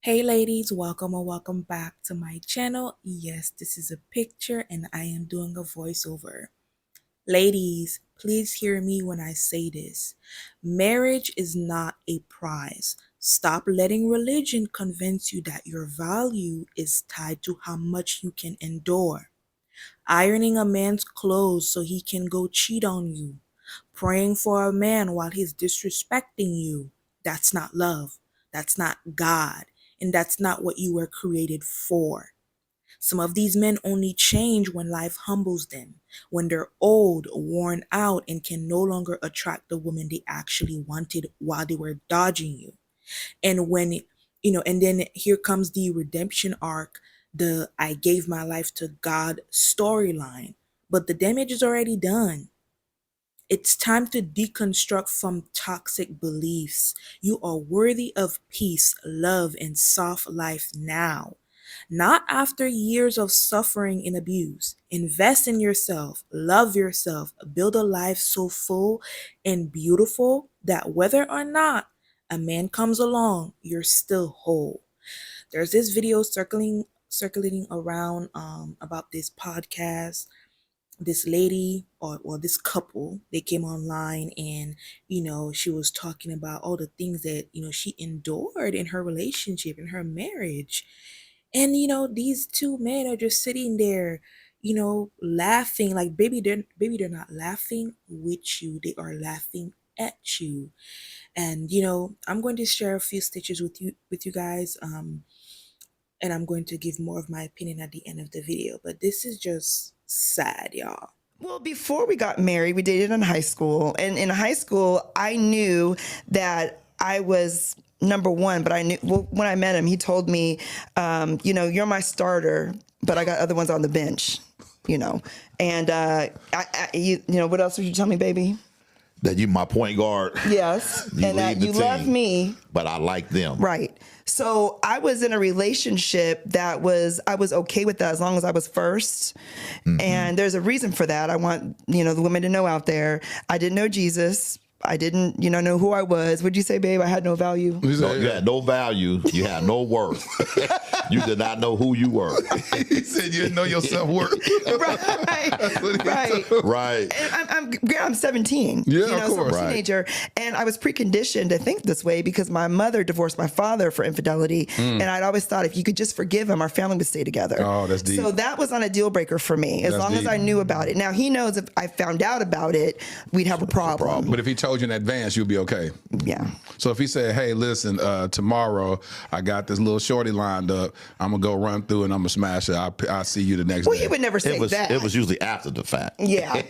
Hey ladies, welcome or welcome back to my channel. Yes, this is a picture and I am doing a voiceover. Ladies, please hear me when I say this. Marriage is not a prize. Stop letting religion convince you that your value is tied to how much you can endure. Ironing a man's clothes so he can go cheat on you. Praying for a man while he's disrespecting you. That's not love. That's not God. And that's not what you were created for. Some of these men only change when life humbles them, when they're old, worn out, and can no longer attract the woman they actually wanted while they were dodging you. And and then here comes the redemption arc, the I gave my life to God storyline. But the damage is already done. It's time to deconstruct from toxic beliefs. You are worthy of peace, love, and soft life now, not after years of suffering and abuse. Invest in yourself, love yourself, build a life so full and beautiful that whether or not a man comes along, you're still whole. There's this video circulating around about this podcast. This lady or this couple, they came online and she was talking about all the things that she endured in her relationship, in her marriage. And these two men are just sitting there, laughing like they're not laughing with you, they are laughing at you. And I'm going to share a few stitches with you guys, and I'm going to give more of my opinion at the end of the video. But this is just sad, y'all. Well, before we got married, we dated in high school. And in high school, I knew that I was number one, but I knew when I met him, he told me, you're my starter, but I got other ones on the bench, And, what else would you tell me, baby? That you my point guard. Yes. You and that lead the you team, love me. but I like them. Right. So I was in a relationship I was okay with that as long as I was first. Mm-hmm. And there's a reason for that. I want, the women to know out there, I didn't know Jesus. I didn't, know who I was. What'd you say, babe? I had no value. No, you had no value. You had no worth. You did not know who you were. He said you didn't know your self-worth. Right. And I'm 17. Yeah, of course. So I'm a teenager. And I was preconditioned to think this way because my mother divorced my father for infidelity. And I'd always thought if you could just forgive him, our family would stay together. Oh, that's deep. So that was not a deal breaker for me, as long as I knew about it. Now, he knows if I found out about it, we'd have a problem. But if he told you in advance, you'll be okay. Yeah. So if he said, hey, listen, tomorrow I got this little shorty lined up. I'm going to go run through and I'm going to smash it. I'll see you the next day. Well, he would never say that. It was usually after the fact. Yeah.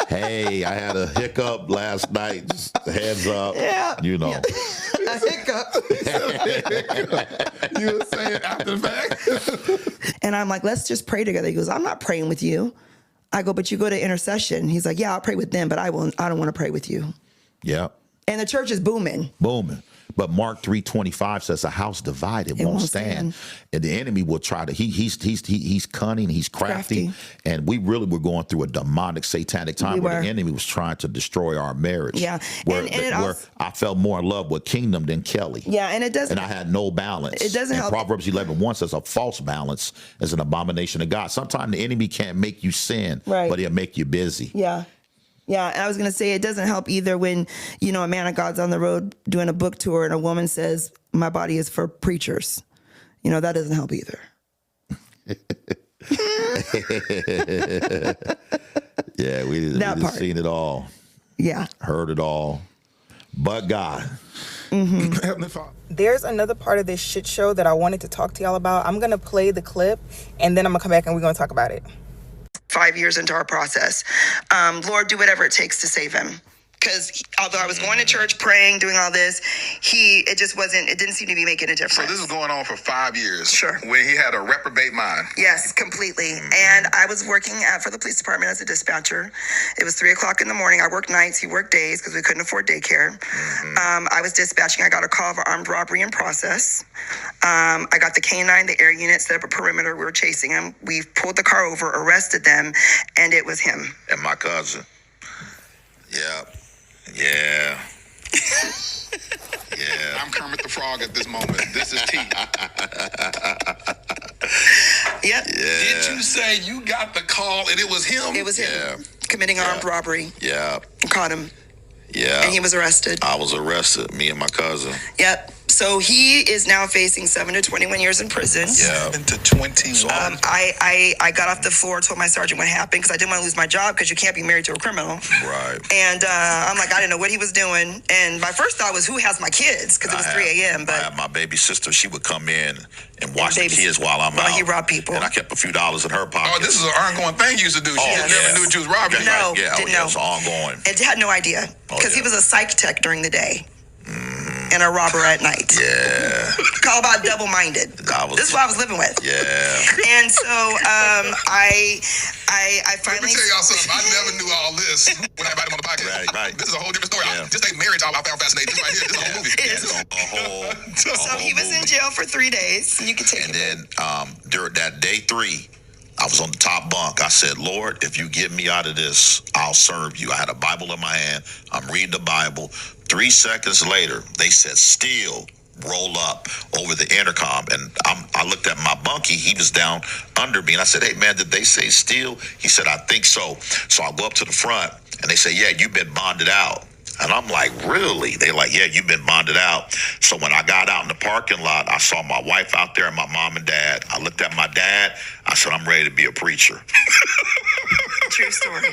Hey, I had a hiccup last night. Just heads up. Yeah. Yeah. A hiccup. You were saying after the fact? And I'm like, let's just pray together. He goes, I'm not praying with you. I go, but you go to intercession. He's like, yeah, I'll pray with them, but I don't want to pray with you. Yeah. And the church is booming. Booming. But Mark 3:25 says a house divided won't stand. And the enemy will try to, he's cunning, he's crafty. And we really were going through a demonic, satanic time where the enemy was trying to destroy our marriage. Yeah. Where I felt more in love with kingdom than Kelly. Yeah, and it doesn't. And I had no balance. It doesn't help. Proverbs 11:1 says a false balance is an abomination to God. Sometimes the enemy can't make you sin, but he'll make you busy. Yeah. Yeah, and I was going to say it doesn't help either when, a man of God's on the road doing a book tour and a woman says, my body is for preachers. That doesn't help either. Yeah, we seen it all. Yeah. Heard it all. But God. Mm-hmm. There's another part of this shit show that I wanted to talk to y'all about. I'm going to play the clip and then I'm going to come back and we're going to talk about it. 5 years into our process, Lord, do whatever it takes to save him. Because although I was going to church, praying, doing all this, it didn't seem to be making a difference. So this is going on for 5 years. Sure. When he had a reprobate mind. Yes, completely. And I was working for the police department as a dispatcher. It was 3:00 in the morning. I worked nights, he worked days because we couldn't afford daycare. I was dispatching. I got a call of armed robbery in process. I got the K-9, the air unit, set up a perimeter. We were chasing him. We pulled the car over, arrested them, and it was him. And my cousin. Yeah. Yeah. Yeah. Yeah. I'm Kermit the Frog at this moment. This is T. Yep. Did you say you got the call and it was him? It was him committing armed robbery. Yeah. Caught him. Yeah. And he was arrested. I was arrested, me and my cousin. Yep. So he is now facing 7 to 21 years in prison. Yeah. 7 to 21. I got off the floor, told my sergeant what happened because I didn't want to lose my job because you can't be married to a criminal. Right. And I'm like, I didn't know what he was doing. And my first thought was, who has my kids? Because it was 3 a.m. But I had my baby sister. She would come in and watch the kids while I'm out. He robbed people. And I kept a few dollars in her pocket. Oh, this is an ongoing thing you used to do. She never knew that you was robbing. No, Yeah, didn't know. It's ongoing. And had no idea because he was a psych tech during the day. And a robber at night. Yeah. Call about double-minded. This is what I was living with. Yeah. And so I finally. Let me tell y'all something. I never knew all this when I invited him on the podcast. Right. This is a whole different story. Yeah. Just take marriage. I found fascinating. This right here. This is a whole movie. So he was in jail for 3 days. You can take it. And then during that day 3, I was on the top bunk. I said, Lord, if you get me out of this, I'll serve you. I had a Bible in my hand. I'm reading the Bible. 3 seconds later, they said, still roll up over the intercom. And I looked at my bunkie. He was down under me. And I said, hey, man, did they say still? He said, I think so. So I go up to the front and they say, yeah, you've been bonded out. And I'm like, really? They like, yeah, you've been bonded out. So when I got out in the parking lot, I saw my wife out there and my mom and dad. I looked at my dad. I said, I'm ready to be a preacher. True story.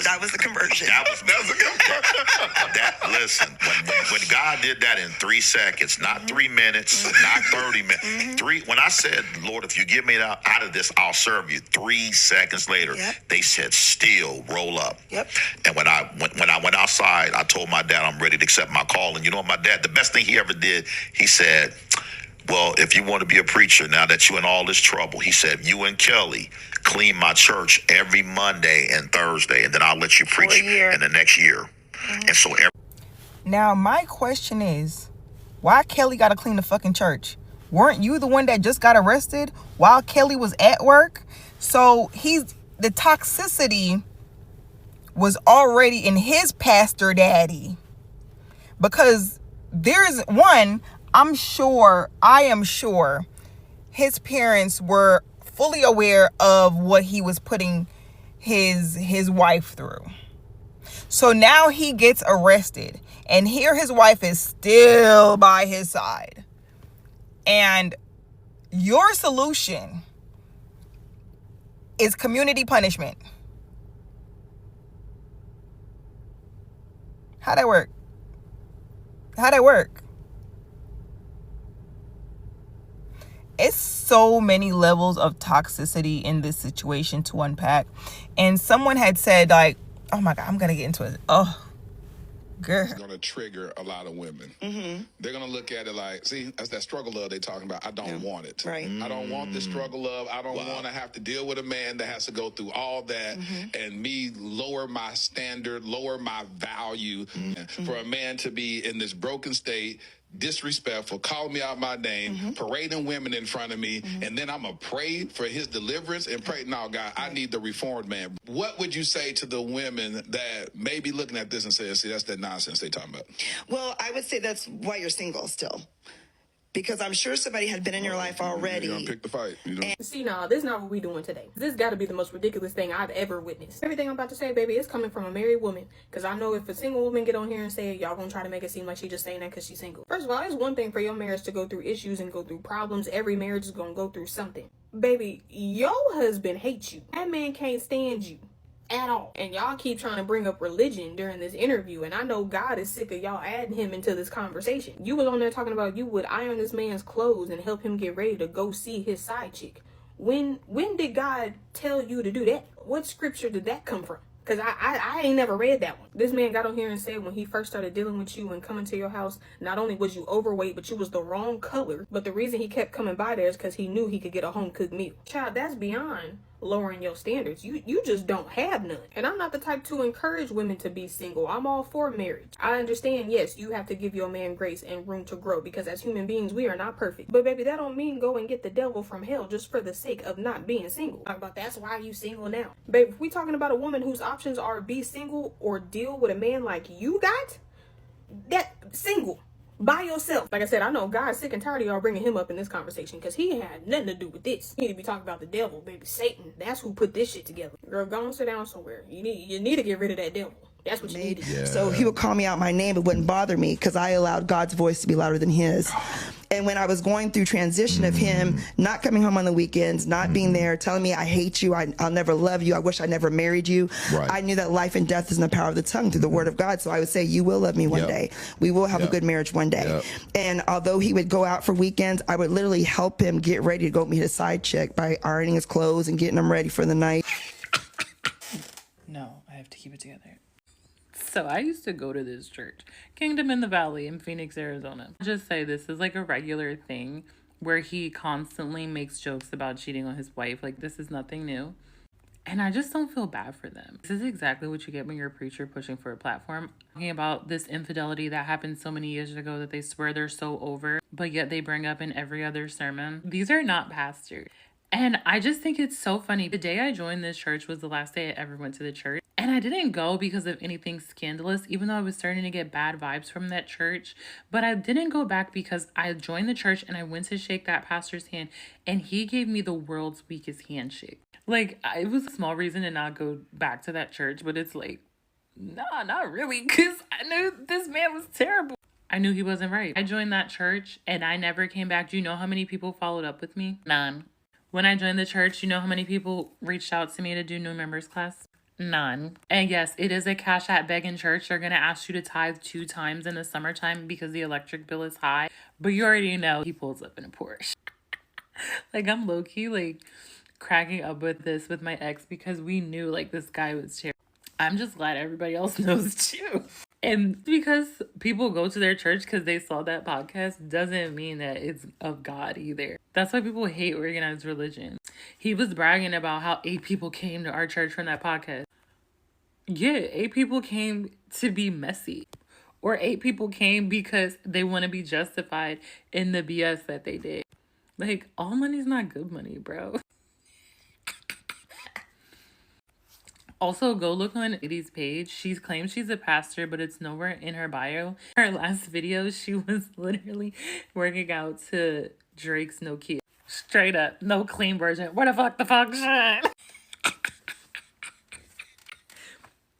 That was the conversion. That was the conversion. Listen, when God did that in 3 seconds, not 3 minutes, not 30 minutes, when I said, Lord, if you get me out of this, I'll serve you. 3 seconds later, they said, still roll up. Yep. And when I went outside, I told my dad I'm ready to accept my call. And you know what my dad, the best thing he ever did, he said, well, if you want to be a preacher now that you're in all this trouble, he said, you and Kelly clean my church every Monday and Thursday, and then I'll let you preach in the next year. And so now my question is, why Kelly got to clean the fucking church? Weren't you the one that just got arrested while Kelly was at work? So the toxicity was already in his pastor daddy, because there's one, I am sure his parents were fully aware of what he was putting his wife through. So now he gets arrested, and here his wife is still by his side. And your solution is community punishment. How'd that work? It's so many levels of toxicity in this situation to unpack. And someone had said, like, oh my God, I'm going to get into it. Oh, girl. It's going to trigger a lot of women. Mm-hmm. They're going to look at it like, see, that's that struggle love they're talking about. I don't want it. Right. I don't want the struggle love. I don't want to have to deal with a man that has to go through all that and me lower my standard, lower my value for a man to be in this broken state, disrespectful, calling me out my name, parading women in front of me, and then I'm going to pray for his deliverance and pray, no, God, I need the reformed man. What would you say to the women that may be looking at this and say, see, that's that nonsense they talking about? Well, I would say that's why you're single still. Because I'm sure somebody had been in your life already. You're gonna pick the fight, you know? See, this is not what we doing today. This got to be the most ridiculous thing I've ever witnessed. Everything I'm about to say, baby, is coming from a married woman. Because I know if a single woman get on here and say, y'all gonna try to make it seem like she just saying that because she's single. First of all, it's one thing for your marriage to go through issues and go through problems. Every marriage is gonna go through something. Baby, your husband hates you. That man can't stand you at all. And y'all keep trying to bring up religion during this interview, and I know God is sick of y'all adding him into this conversation. You was on there talking about you would iron this man's clothes and help him get ready to go see his side chick. When did God tell you to do that? What scripture did that come from? Because I ain't never read that one. This man got on here and said when he first started dealing with you and coming to your house, not only was you overweight, but you was the wrong color. But the reason he kept coming by there is because he knew he could get a home cooked meal. Child, that's beyond lowering your standards. You just don't have none. And I'm not the type to encourage women to be single. I'm all for marriage. I understand, yes, you have to give your man grace and room to grow, because as human beings, we are not perfect. But baby, that don't mean go and get the devil from hell just for the sake of not being single. Talk about that's why you single now. Baby, if we talking about a woman whose options are be single or deal with a man like you got, that single. by yourself. Like I said, I know God's sick and tired of y'all bringing him up in this conversation because he had nothing to do with this. You need to be talking about the devil, baby, Satan. That's who put this shit together. Girl, go and sit down somewhere. You need to get rid of that devil. That's what you need to do. So he would call me out my name. It wouldn't bother me because I allowed God's voice to be louder than his. And when I was going through transition of him not coming home on the weekends, not being there, telling me I hate you, I'll never love you, I wish I never married you. Right. I knew that life and death is in the power of the tongue through the word of God. So I would say, you will love me one day. We will have a good marriage one day. And although he would go out for weekends, I would literally help him get ready to go meet a side chick by ironing his clothes and getting him ready for the night. No, I have to keep it together. So I used to go to this church, Kingdom in the Valley in Phoenix, Arizona. I'll just say this is like a regular thing where he constantly makes jokes about cheating on his wife. Like, this is nothing new. And I just don't feel bad for them. This is exactly what you get when you're a preacher pushing for a platform. Talking about this infidelity that happened so many years ago that they swear they're so over, but yet they bring up in every other sermon. These are not pastors. And I just think it's so funny. The day I joined this church was the last day I ever went to the church. And I didn't go because of anything scandalous, even though I was starting to get bad vibes from that church. But I didn't go back because I joined the church and I went to shake that pastor's hand and he gave me the world's weakest handshake. Like, it was a small reason to not go back to that church, but it's like, nah, not really, because I knew this man was terrible. I knew he wasn't right. I joined that church and I never came back. Do you know how many people followed up with me? None. When I joined the church, you know how many people reached out to me to do new members class? None. And yes, it is a cash app begging church. They're going to ask you to tithe 2 times in the summertime because the electric bill is high. But you already know he pulls up in a Porsche. Like, I'm low-key, like, cracking up with this with my ex because we knew, like, this guy was terrible. I'm just glad everybody else knows too. And because people go to their church because they saw that podcast doesn't mean that it's of God either. That's why people hate organized religion. He was bragging about how 8 people came to our church from that podcast. Yeah, 8 people came to be messy. Or 8 people came because they want to be justified in the BS that they did. Like, all money's not good money, bro. Also, go look on Iddy's page. She claims she's a pastor, but it's nowhere in her bio. Her last video, she was literally working out to Drake's No Kid. Straight up, no clean version. Where the function?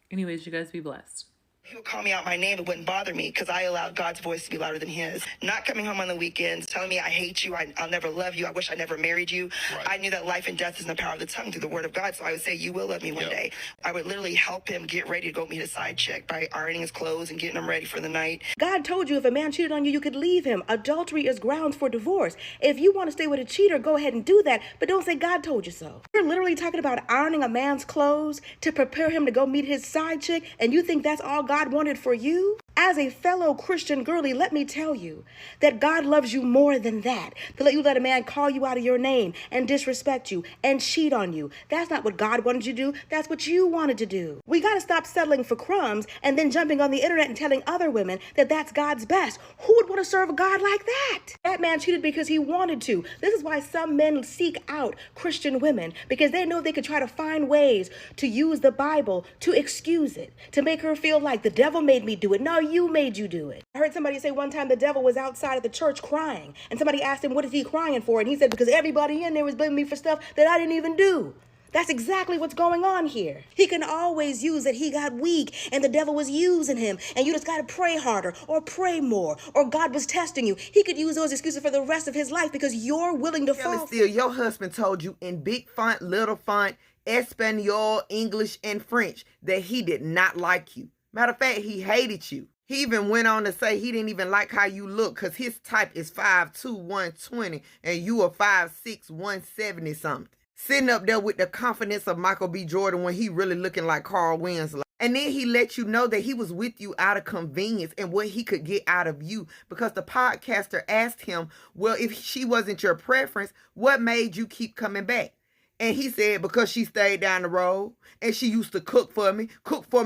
Anyways, you guys be blessed. He would call me out my name. It wouldn't bother me because I allowed God's voice to be louder than his. Not coming home on the weekends, telling me I hate you, I'll never love you, I wish I never married you. Right. I knew that life and death is in the power of the tongue through the word of God. So I would say, you will love me one day. I would literally help him get ready to go meet a side chick by ironing his clothes and getting him ready for the night. God told you if a man cheated on you, you could leave him. Adultery is grounds for divorce. If you want to stay with a cheater, go ahead and do that, but don't say God told you so. You're literally talking about ironing a man's clothes to prepare him to go meet his side chick, and you think that's all God wanted for you? As a fellow Christian girly, let me tell you that God loves you more than that. To let you let a man call you out of your name and disrespect you and cheat on you. That's not what God wanted you to do. That's what you wanted to do. We got to stop settling for crumbs and then jumping on the internet and telling other women that that's God's best. Who would want to serve a God like that? That man cheated because he wanted to. This is why some men seek out Christian women, because they know they could try to find ways to use the Bible to excuse it, to make her feel like the devil made me do it. No, you made you do it. I heard somebody say one time the devil was outside of the church crying, and somebody asked him, what is he crying for? And he said, because everybody in there was blaming me for stuff that I didn't even do. That's exactly what's going on here. He can always use that he got weak and the devil was using him, and you just got to pray harder or pray more, or God was testing you. He could use those excuses for the rest of his life because you're willing to fall. Still, your husband told you in big font, little font, Espanol, English, and French that he did not like you. Matter of fact, he hated you. He even went on to say he didn't even like how you look because his type is 5'2", 120, and you are 5'6", 170 something. Sitting up there with the confidence of Michael B. Jordan when he really looking like Carl Winslow. And then he let you know that he was with you out of convenience and what he could get out of you, because the podcaster asked him, well, if she wasn't your preference, what made you keep coming back? And he said, because she stayed down the road and she used to cook for me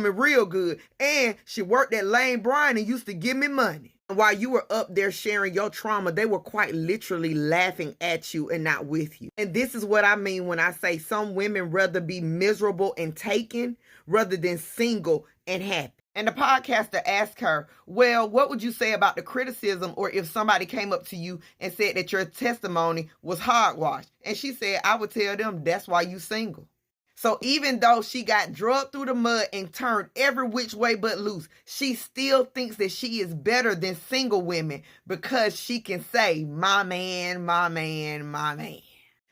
real good. And she worked at Lane Bryant and used to give me money. While you were up there sharing your trauma, they were quite literally laughing at you and not with you. And this is what I mean when I say some women rather be miserable and taken rather than single and happy. And the podcaster asked her, well, what would you say about the criticism, or if somebody came up to you and said that your testimony was hogwash? And she said, I would tell them that's why you single. So even though she got drugged through the mud and turned every which way but loose, she still thinks that she is better than single women because she can say, my man, my man, my man.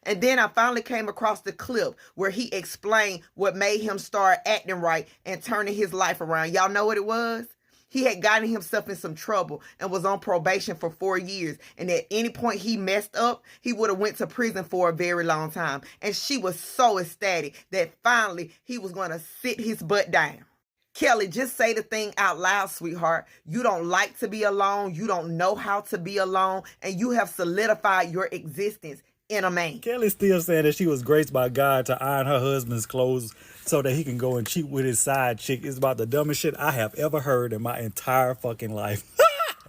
And then I finally came across the clip where he explained what made him start acting right and turning his life around. Y'all know what it was? He had gotten himself in some trouble and was on probation for 4 years. And at any point he messed up, he would have went to prison for a very long time. And she was so ecstatic that finally he was going to sit his butt down. Kelly, just say the thing out loud, sweetheart. You don't like to be alone. You don't know how to be alone. And you have solidified your existence in a man. Kelly's still saying that she was graced by God to iron her husband's clothes so that he can go and cheat with his side chick. It's about the dumbest shit I have ever heard in my entire fucking life.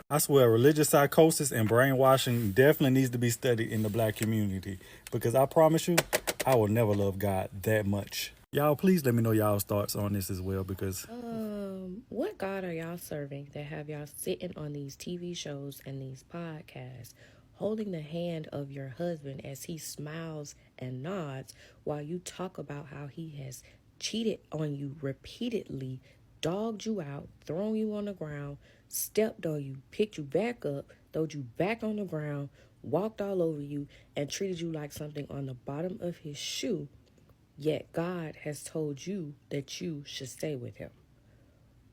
I swear, religious psychosis and brainwashing definitely needs to be studied in the black community, because I promise you, I will never love God that much. Y'all, please let me know y'all's thoughts on this as well, because... What God are y'all serving that have y'all sitting on these TV shows and these podcasts, holding the hand of your husband as he smiles and nods while you talk about how he has cheated on you repeatedly, dogged you out, thrown you on the ground, stepped on you, picked you back up, throwed you back on the ground, walked all over you, and treated you like something on the bottom of his shoe, yet God has told you that you should stay with him?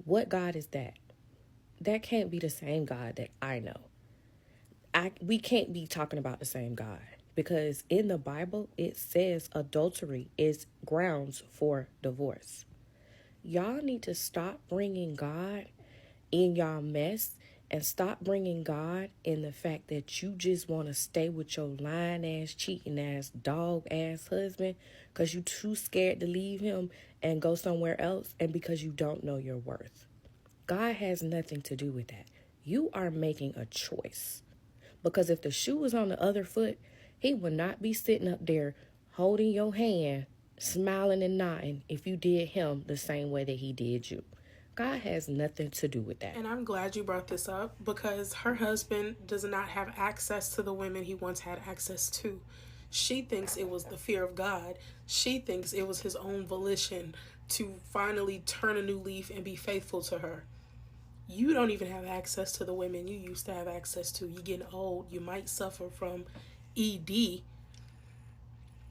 What God is that? That can't be the same God that I know. We can't be talking about the same God, because in the Bible, it says adultery is grounds for divorce. Y'all need to stop bringing God in y'all mess and stop bringing God in the fact that you just want to stay with your lying-ass, cheating-ass, dog-ass husband because you too scared to leave him and go somewhere else, and because you don't know your worth. God has nothing to do with that. You are making a choice. Because if the shoe was on the other foot, he would not be sitting up there holding your hand, smiling and nodding if you did him the same way that he did you. God has nothing to do with that. And I'm glad you brought this up, because her husband does not have access to the women he once had access to. She thinks it was the fear of God. She thinks it was his own volition to finally turn a new leaf and be faithful to her. You don't even have access to the women you used to have access to. You're getting old. You might suffer from ED.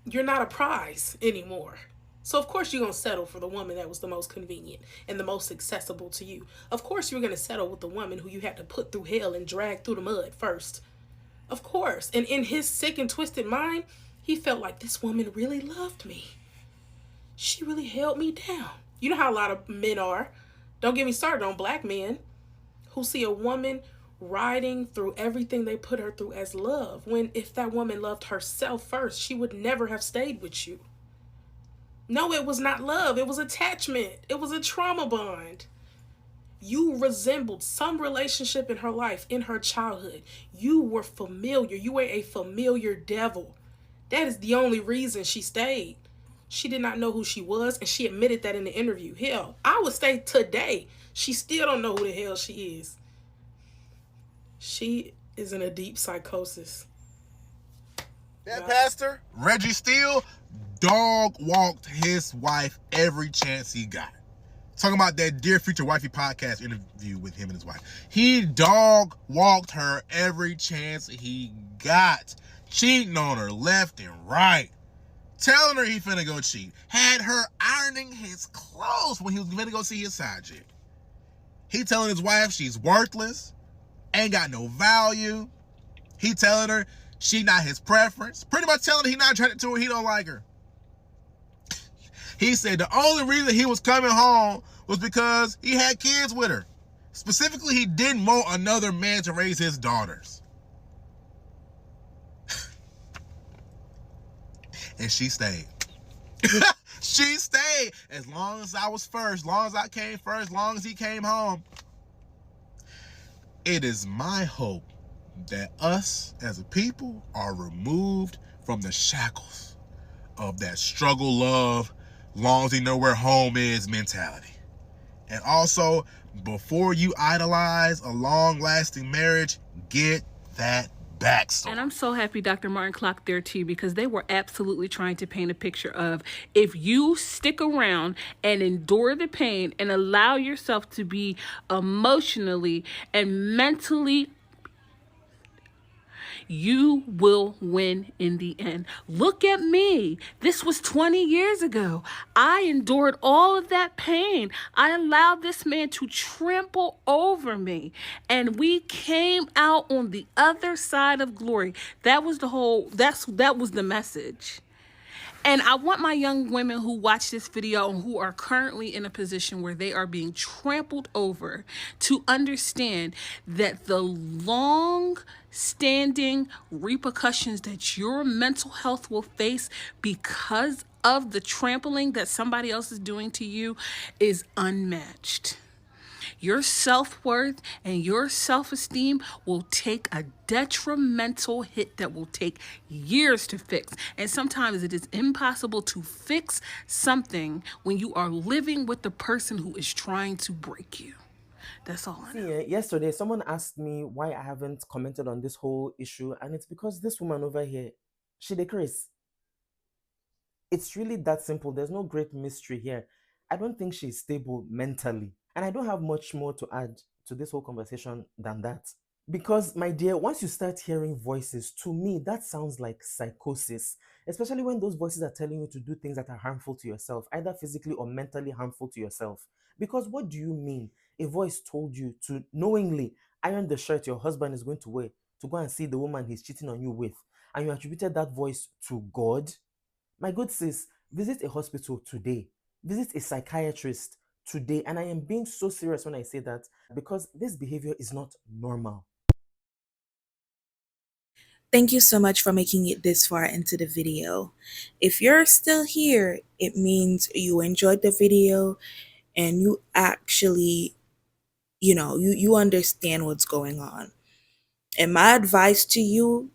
You're not a prize anymore. So of course you're going to settle for the woman that was the most convenient and the most accessible to you. Of course you're going to settle with the woman who you had to put through hell and drag through the mud first. Of course. And in his sick and twisted mind, he felt like this woman really loved me. She really held me down. You know how a lot of men are. Don't get me started on black men who see a woman riding through everything they put her through as love, when if that woman loved herself first, she would never have stayed with you. No, it was not love. It was attachment. It was a trauma bond. You resembled some relationship in her life, in her childhood. You were familiar. You were a familiar devil. That is the only reason she stayed. She did not know who she was, and she admitted that in the interview. Hell, I would say today, she still don't know who the hell she is. She is in a deep psychosis. That pastor, Reggie Steele, dog walked his wife every chance he got. Talking about that Dear Future Wifey podcast interview with him and his wife. He dog walked her every chance he got. Cheating on her left and right. Telling her he finna go cheat. Had her ironing his clothes when he was finna go see his side chick. He telling his wife she's worthless, ain't got no value. He telling her she not his preference. Pretty much telling her he not attracted to her, he don't like her. He said the only reason he was coming home was because he had kids with her. Specifically, he didn't want another man to raise his daughters. And she stayed. She stayed as long as I was first, as long as I came first, as long as he came home. It is my hope that us as a people are removed from the shackles of that struggle, love, long as he know where home is mentality. And also, before you idolize a long-lasting marriage, get that backstory. And I'm so happy Dr. Martin clocked there too, because they were absolutely trying to paint a picture of, if you stick around and endure the pain and allow yourself to be emotionally and mentally, you will win in the end. Look at me. This was 20 years ago. I endured all of that pain. I allowed this man to trample over me, and we came out on the other side of glory. That was the message. And I want my young women who watch this video and who are currently in a position where they are being trampled over to understand that the long-standing repercussions that your mental health will face because of the trampling that somebody else is doing to you is unmatched. Your self-worth and your self-esteem will take a detrimental hit that will take years to fix. And sometimes it is impossible to fix something when you are living with the person who is trying to break you. That's all I know. Yesterday, someone asked me why I haven't commented on this whole issue, and it's because this woman over here, she decrees. It's really that simple. There's no great mystery here. I don't think she's stable mentally. And I don't have much more to add to this whole conversation than that. Because, my dear, once you start hearing voices, to me, that sounds like psychosis. Especially when those voices are telling you to do things that are harmful to yourself, either physically or mentally harmful to yourself. Because what do you mean? A voice told you to knowingly iron the shirt your husband is going to wear to go and see the woman he's cheating on you with, and you attributed that voice to God? My good sis, visit a hospital today. Visit a psychiatrist today. And I am being so serious when I say that, because this behavior is not normal. Thank you so much for making it this far into the video. If you're still here, it means you enjoyed the video and you actually, you understand what's going on. And my advice to you,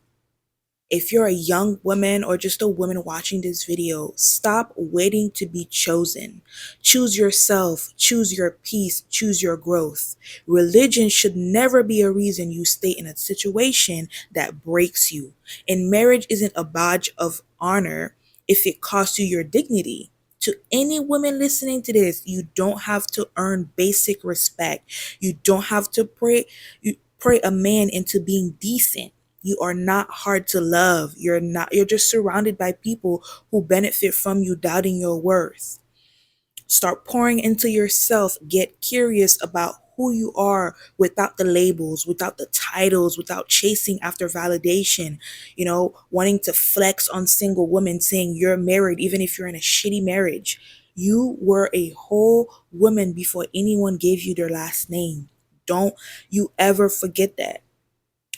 if you're a young woman or just a woman watching this video, stop waiting to be chosen. Choose yourself, choose your peace, choose your growth. Religion should never be a reason you stay in a situation that breaks you. And marriage isn't a badge of honor if it costs you your dignity. To any women listening to this, you don't have to earn basic respect. You don't have to pray a man into being decent. You are not hard to love. You're just surrounded by people who benefit from you doubting your worth. Start pouring into yourself. Get curious about who you are without the labels, without the titles, without chasing after validation, wanting to flex on single women, saying you're married even if you're in a shitty marriage. You were a whole woman before anyone gave you their last name. Don't you ever forget that.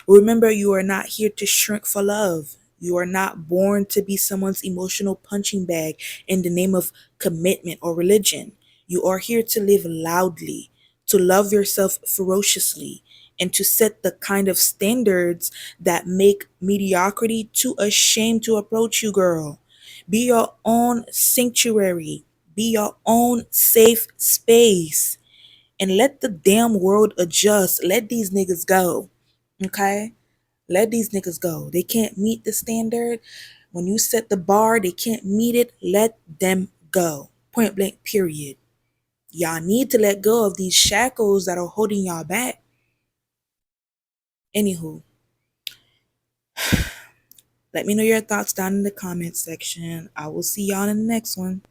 Remember, you are not here to shrink for love. You are not born to be someone's emotional punching bag in the name of commitment or religion. You are here to live loudly, to love yourself ferociously, and to set the kind of standards that make mediocrity too ashamed to approach you, girl. Be your own sanctuary. Be your own safe space. And let the damn world adjust. Let these niggas go. Okay? Let these niggas go. They can't meet the standard. When you set the bar, they can't meet it. Let them go. Point blank, period. Y'all need to let go of these shackles that are holding y'all back. Anywho, let me know your thoughts down in the comments section. I will see y'all in the next one.